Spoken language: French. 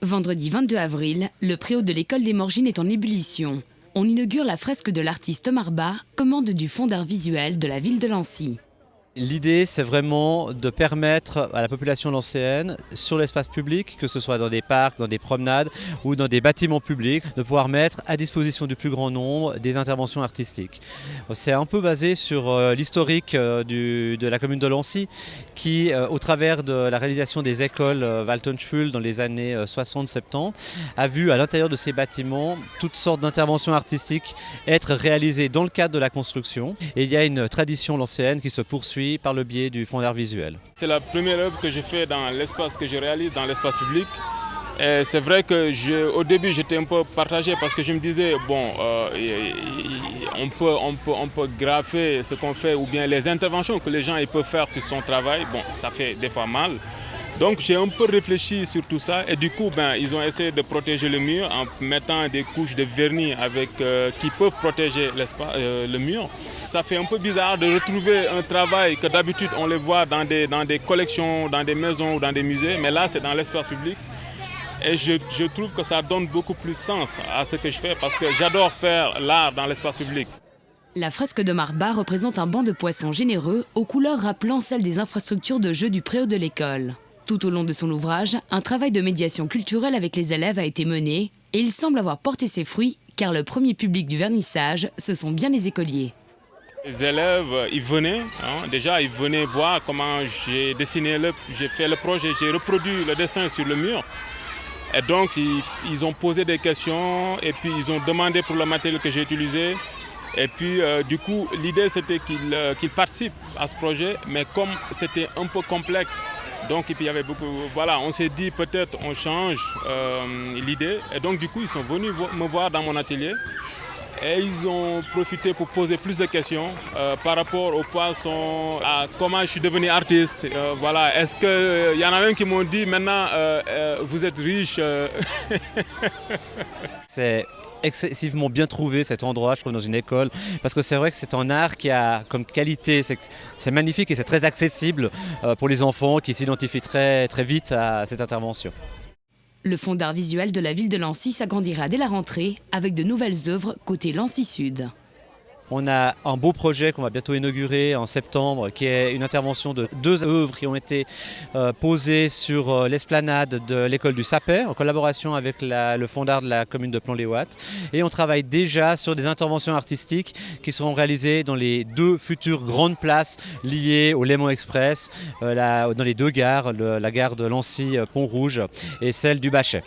Vendredi 22 avril, le préau de l'école des Morgines est en ébullition. On inaugure la fresque de l'artiste Omar Ba, commande du Fonds d'art visuel de la ville de Lancy. L'idée, c'est vraiment de permettre à la population lancéenne, sur l'espace public, que ce soit dans des parcs, dans des promenades ou dans des bâtiments publics, de pouvoir mettre à disposition du plus grand nombre des interventions artistiques. C'est un peu basé sur l'historique de la commune de Lancy, qui, au travers de la réalisation des écoles Waltenspul dans les années 60-70, a vu à l'intérieur de ces bâtiments toutes sortes d'interventions artistiques être réalisées dans le cadre de la construction. Et il y a une tradition lancéenne qui se poursuit par le biais du Fonds d'art visuel. C'est la première œuvre que je fais dans l'espace, que je réalise dans l'espace public. Et c'est vrai que au début j'étais un peu partagé parce que je me disais bon, on peut graffer ce qu'on fait ou bien les interventions que les gens peuvent faire sur son travail. Bon, ça fait des fois mal. Donc j'ai un peu réfléchi sur tout ça et du coup ils ont essayé de protéger le mur en mettant des couches de vernis qui peuvent protéger le mur. Ça fait un peu bizarre de retrouver un travail que d'habitude on les voit dans des collections, dans des maisons ou dans des musées, mais là c'est dans l'espace public. Et je trouve que ça donne beaucoup plus sens à ce que je fais parce que j'adore faire l'art dans l'espace public. La fresque d'Omar Ba représente un banc de poissons généreux aux couleurs rappelant celles des infrastructures de jeux du préau de l'école. Tout au long de son ouvrage, un travail de médiation culturelle avec les élèves a été mené et il semble avoir porté ses fruits car le premier public du vernissage, ce sont bien les écoliers. Les élèves, ils venaient voir comment j'ai dessiné, j'ai fait le projet, j'ai reproduit le dessin sur le mur. Et donc ils ont posé des questions et puis ils ont demandé pour le matériel que j'ai utilisé. Et puis du coup l'idée c'était qu'ils participent à ce projet, mais comme c'était un peu complexe, donc et puis il y avait beaucoup, voilà, on s'est dit peut-être on change l'idée. Et donc du coup ils sont venus me voir dans mon atelier. Et ils ont profité pour poser plus de questions par rapport aux poissons, à comment je suis devenu artiste. Voilà. Est-ce qu'il y en a même qui m'ont dit maintenant vous êtes riche. C'est excessivement bien trouvé cet endroit, je trouve, dans une école, parce que c'est vrai que c'est un art qui a comme qualité, c'est magnifique et c'est très accessible pour les enfants qui s'identifient très, très vite à cette intervention. Le Fonds d'art visuel de la ville de Lancy s'agrandira dès la rentrée avec de nouvelles œuvres côté Lancy Sud. On a un beau projet qu'on va bientôt inaugurer en septembre, qui est une intervention de 2 œuvres qui ont été posées sur l'esplanade de l'école du Sapet, en collaboration avec le Fonds d'art de la commune de Plan-les-Ouates. Et on travaille déjà sur des interventions artistiques qui seront réalisées dans les 2 futures grandes places liées au Léman Express, dans les 2 gares, la gare de Lancy-Pont-Rouge et celle du Bachet.